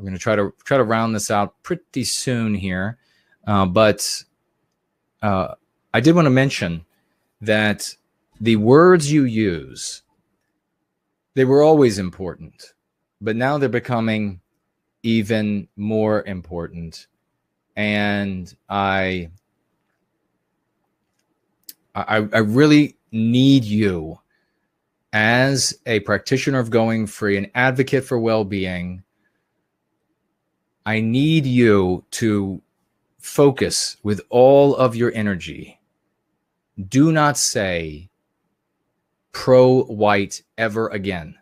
We're going to try to round this out pretty soon here, but I did want to mention that the words you use, they were always important, but now they're becoming even more important. And I really need you as a practitioner of going free, an advocate for well-being. I need you to focus with all of your energy. Do not say pro-white ever again.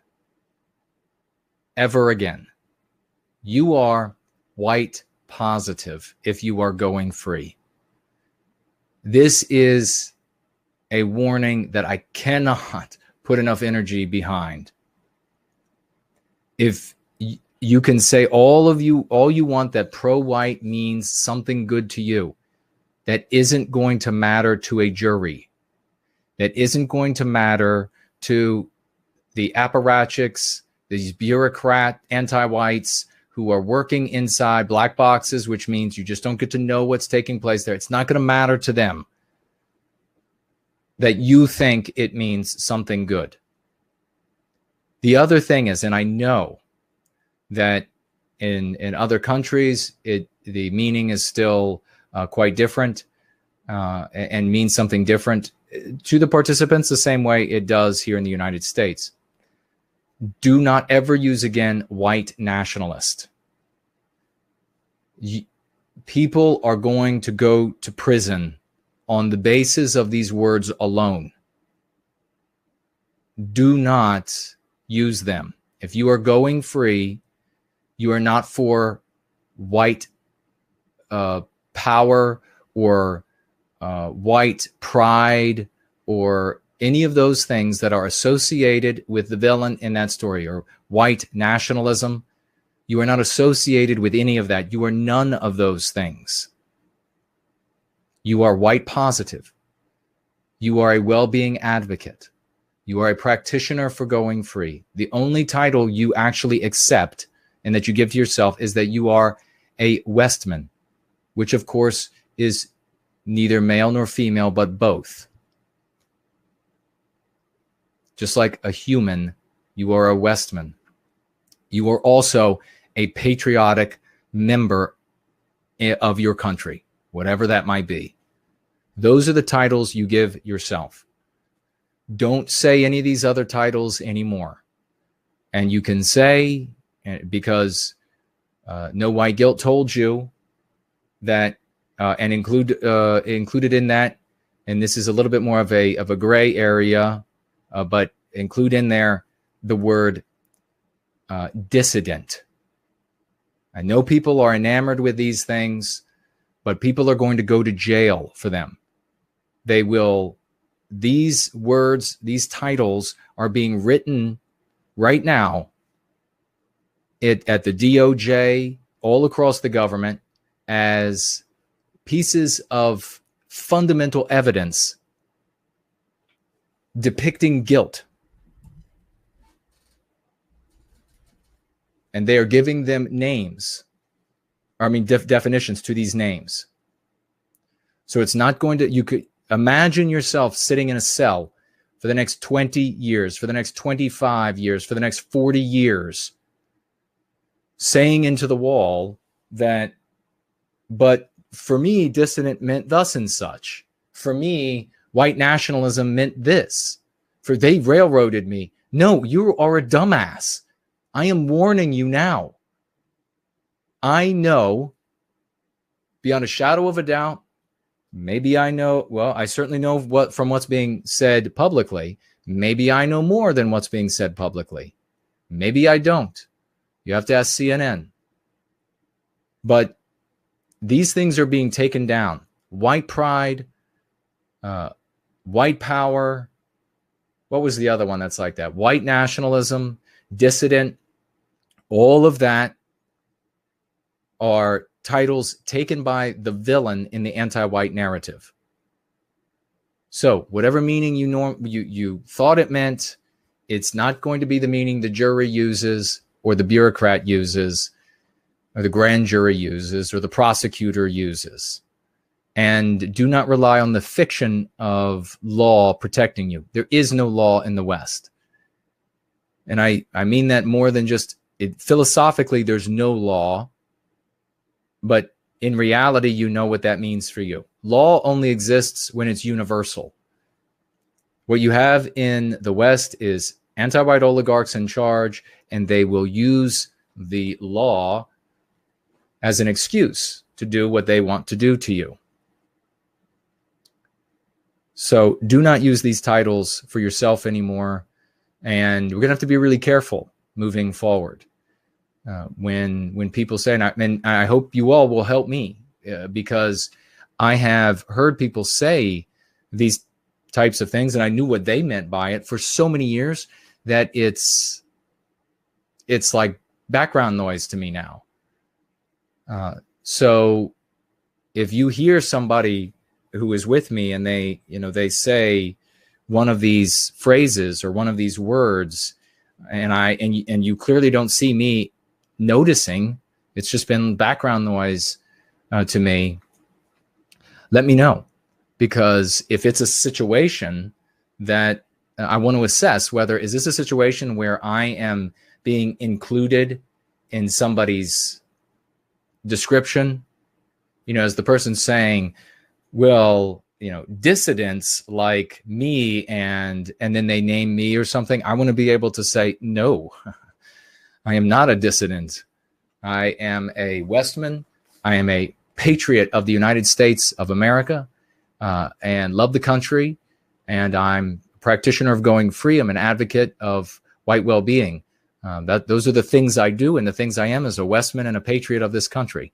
Ever again. You are white positive if you are going free. This is a warning that I cannot put enough energy behind. If you can say all you want that pro-white means something good to you, that isn't going to matter to a jury. That isn't going to matter to the apparatchiks, these bureaucrat anti-whites who are working inside black boxes, which means you just don't get to know what's taking place there. It's not going to matter to them that you think it means something good. The other thing is, and I know that in other countries, the meaning is still quite different and means something different to the participants the same way it does here in the United States. Do not ever use again white nationalist. People are going to go to prison on the basis of these words alone. Do not use them. If you are going free, you are not for white power or white pride or any of those things that are associated with the villain in that story, or white nationalism. You are not associated with any of that. You are none of those things. You are white positive. You are a well-being advocate. You are a practitioner for going free. The only title you actually accept and that you give to yourself is that you are a Westman, which of course is neither male nor female, but both. Just like a human, you are a Westman. You are also a patriotic member of your country, whatever that might be. Those are the titles you give yourself. Don't say any of these other titles anymore. And you can say, because No White Guilt told you that, and included in that, and this is a little bit more of a gray area, but include in there the word dissident. I know people are enamored with these things, but people are going to go to jail for them. They will, these words, these titles are being written right now at the DOJ, all across the government, as pieces of fundamental evidence depicting guilt. And they are giving them names, definitions to these names. So it's not going to, you could imagine yourself sitting in a cell for the next 20 years, for the next 25 years, for the next 40 years, saying into the wall that, but for me, dissident meant thus and such. For me, white nationalism meant this. For they railroaded me. No, you are a dumbass. I am warning you now. I know, beyond a shadow of a doubt, maybe I know, well, I certainly know from what's being said publicly. Maybe I know more than what's being said publicly. Maybe I don't. You have to ask CNN. But these things are being taken down. White pride, white power. What was the other one that's like that? White nationalism, dissident. All of that are titles taken by the villain in the anti-white narrative. So whatever meaning you thought it meant, it's not going to be the meaning the jury uses or the bureaucrat uses. or the grand jury uses, or the prosecutor uses. And do not rely on the fiction of law protecting you. There is no law in the West. And I mean that more than just philosophically, there's no law. But in reality, you know what that means for you. Law only exists when it's universal. What you have in the West is anti-white oligarchs in charge, and they will use the law as an excuse to do what they want to do to you. So do not use these titles for yourself anymore. And we're going to have to be really careful moving forward. When people say, and I hope you all will help me, because I have heard people say these types of things, and I knew what they meant by it for so many years that it's like background noise to me now. So if you hear somebody who is with me and they say one of these phrases or one of these words, and you clearly don't see me noticing, it's just been background noise to me, let me know. Because if it's a situation that I want to assess, whether is this a situation where I am being included in somebody's description, as the person saying, well, dissidents like me, and then they name me or something, I want to be able to say, no, I am not a dissident. I am a Westman. I am a patriot of the United States of America, and love the country. And I'm a practitioner of going free. I'm an advocate of white well-being. Those are the things I do, and the things I am as a Westman and a patriot of this country.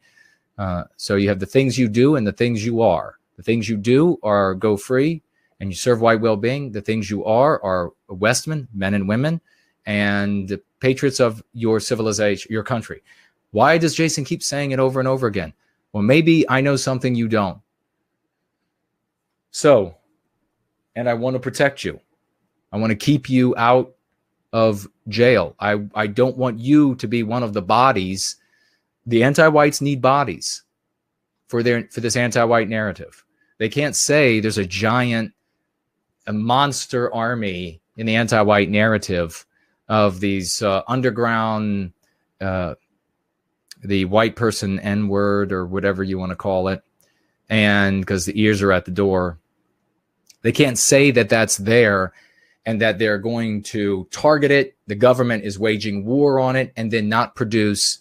So you have the things you do and the things you are. The things you do are go free and you serve white well-being. The things you are Westmen, men and women, and the patriots of your civilization, your country. Why does Jason keep saying it over and over again? Well, maybe I know something you don't. So, and I want to protect you. I want to keep you out of jail. I don't want you to be one of the bodies. The anti-whites need bodies for this anti-white narrative. They can't say there's a monster army in the anti-white narrative of these underground, the white person N-word or whatever you want to call it, and because the ears are at the door. They can't say that that's there and that they're going to target it. The government is waging war on it, and then not produce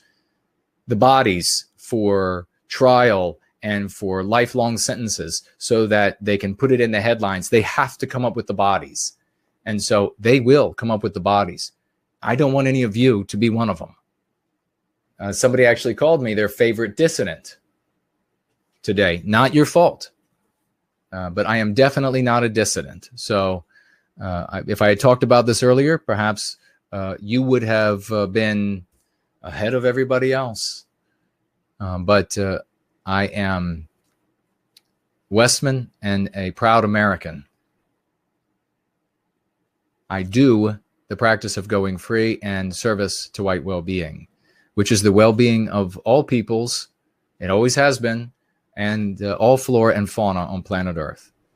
the bodies for trial and for lifelong sentences so that they can put it in the headlines. They have to come up with the bodies. And so they will come up with the bodies. I don't want any of you to be one of them. Somebody actually called me their favorite dissident today. Not your fault. But I am definitely not a dissident. So if I had talked about this earlier, perhaps you would have been ahead of everybody else. But I am Westman and a proud American. I do the practice of going free and service to white well-being, which is the well-being of all peoples. It always has been, and all flora and fauna on planet Earth.